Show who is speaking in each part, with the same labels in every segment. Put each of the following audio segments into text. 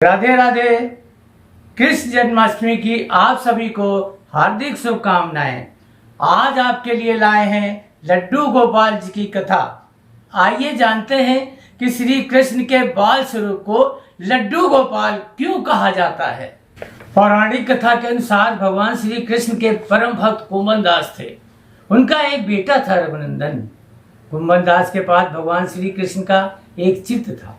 Speaker 1: राधे राधे। कृष्ण जन्माष्टमी की आप सभी को हार्दिक शुभकामनाएं। आज आपके लिए लाए हैं लड्डू गोपाल जी की कथा। आइए जानते हैं कि श्री कृष्ण के बाल स्वरूप को लड्डू गोपाल क्यों कहा जाता है। पौराणिक कथा के अनुसार भगवान श्री कृष्ण के परम भक्त कुंभन दास थे। उनका एक बेटा था रघुनंदन। कुंभन दास के पास भगवान श्री कृष्ण का एक चित्र था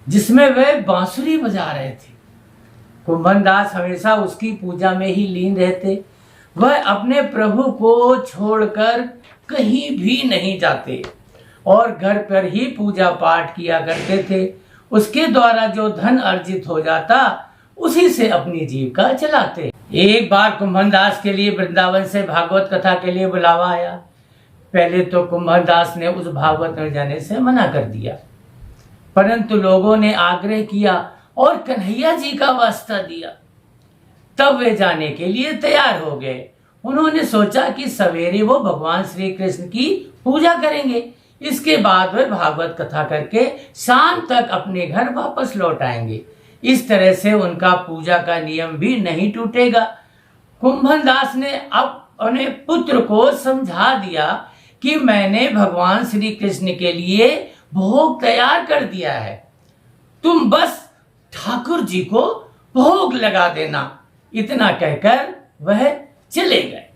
Speaker 1: जिसमें वे बांसुरी बजा रहे थे। कुंभन दास हमेशा उसकी पूजा में ही लीन रहते। वह अपने प्रभु को छोड़कर कहीं भी नहीं जाते और घर पर ही पूजा पाठ किया करते थे। उसके द्वारा जो धन अर्जित हो जाता उसी से अपनी जीविका चलाते। एक बार कुंभन दास के लिए वृंदावन से भागवत कथा के लिए बुलावा आया। पहले तो कुंभन दास ने उस भागवत में जाने से मना कर दिया, परंतु लोगों ने आग्रह किया और कन्हैया जी का वास्ता दिया। तब वे जाने के लिए तैयार हो गए। उन्होंने सोचा कि सवेरे वो भगवान श्री कृष्ण की पूजा करेंगे, इसके बाद वे भागवत कथा करके शाम तक अपने घर वापस लौट आएंगे। इस तरह से उनका पूजा का नियम भी नहीं टूटेगा। कुंभन दास ने अब अपने पुत्र को समझा दिया कि मैंने भगवान श्री कृष्ण के लिए भोग तैयार कर दिया है, तुम बस ठाकुर जी को भोग लगा देना। इतना कहकर वह चले गए।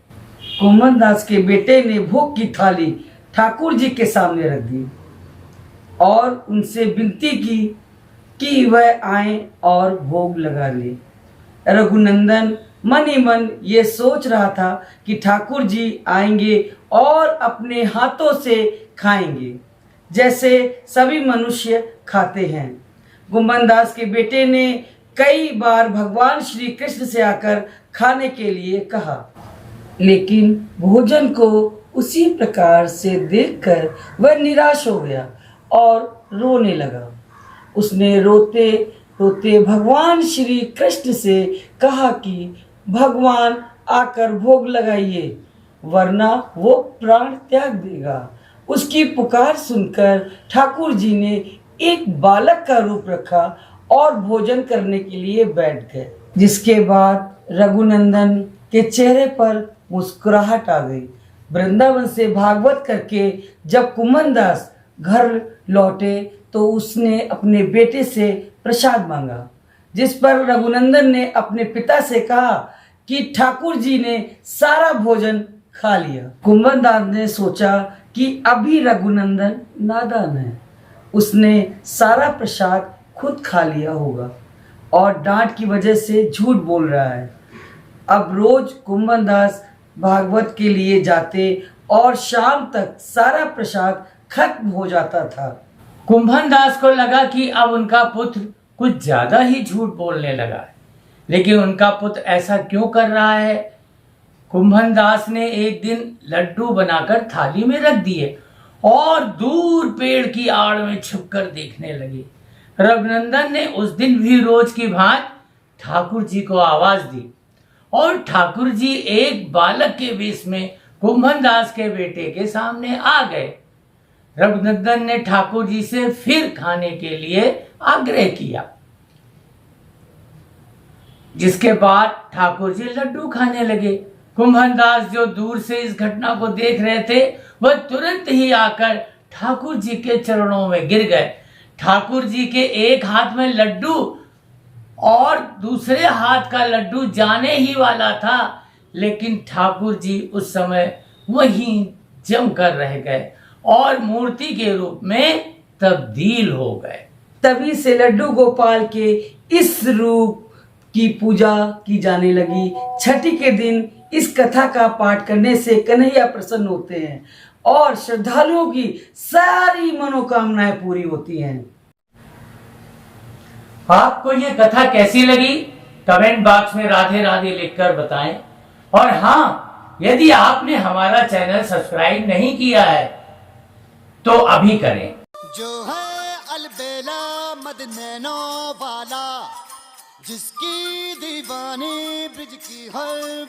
Speaker 2: कुंभन दास के बेटे ने भोग की थाली ठाकुर जी के सामने रख दी और उनसे विनती की कि वह आए और भोग लगा ले। रघुनंदन मन ही मन ये सोच रहा था कि ठाकुर जी आएंगे और अपने हाथों से खाएंगे जैसे सभी मनुष्य खाते हैं। कुंभन दास के बेटे ने कई बार भगवान श्री कृष्ण से आकर खाने के लिए कहा, लेकिन भोजन को उसी प्रकार से देखकर वह निराश हो गया और रोने लगा। उसने रोते रोते भगवान श्री कृष्ण से कहा कि भगवान आकर भोग लगाइए, वरना वो प्राण त्याग देगा। उसकी पुकार सुनकर ठाकुर जी ने एक बालक का रूप रखा और भोजन करने के लिए बैठ गए, जिसके बाद रघुनंदन के चेहरे पर मुस्कुराहट आ गई। वृंदावन से भागवत करके जब कुंभन दास घर लौटे तो उसने अपने बेटे से प्रसाद मांगा, जिस पर रघुनंदन ने अपने पिता से कहा कि ठाकुर जी ने सारा भोजन खा लिया। कुंभन दास ने सोचा कि अभी रघुनंदन नादान है, उसने सारा प्रसाद खुद खा लिया होगा और डांट की वजह से झूठ बोल रहा है। अब रोज कुंभन दास भागवत के लिए जाते और शाम तक सारा प्रसाद खत्म हो जाता था।
Speaker 1: कुंभन दास को लगा कि अब उनका पुत्र कुछ ज्यादा ही झूठ बोलने लगा है, लेकिन उनका पुत्र ऐसा क्यों कर रहा है। कुंभन दास ने एक दिन लड्डू बनाकर थाली में रख दिए और दूर पेड़ की आड़ में छुपकर देखने लगे। रघुनंदन ने उस दिन भी रोज की भांति ठाकुर जी को आवाज दी और ठाकुर जी एक बालक के वेश में कुंभन दास के बेटे के सामने आ गए। रघुनंदन ने ठाकुर जी से फिर खाने के लिए आग्रह किया, जिसके बाद ठाकुर जी लड्डू खाने लगे। कुंभन दास जो दूर से इस घटना को देख रहे थे वह तुरंत ही आकर ठाकुर जी के चरणों में गिर गए। ठाकुर जी के एक हाथ में लड्डू और दूसरे हाथ का लड्डू जाने ही वाला था, लेकिन ठाकुर जी उस समय वहीं जमकर रह गए और मूर्ति के रूप में तब्दील हो गए।
Speaker 2: तभी से लड्डू गोपाल के इस रूप की पूजा की जाने लगी। छठी के दिन इस कथा का पाठ करने से कन्हैया प्रसन्न होते हैं और श्रद्धालुओं की सारी मनोकामनाएं पूरी होती हैं।
Speaker 1: आपको ये कथा कैसी लगी कमेंट बॉक्स में राधे राधे लिखकर बताएं। और हाँ, यदि आपने हमारा चैनल सब्सक्राइब नहीं किया है तो अभी करें।
Speaker 3: जो है अलबेला मदनैनो वाला, जिसकी दीवानी ब्रिज की हर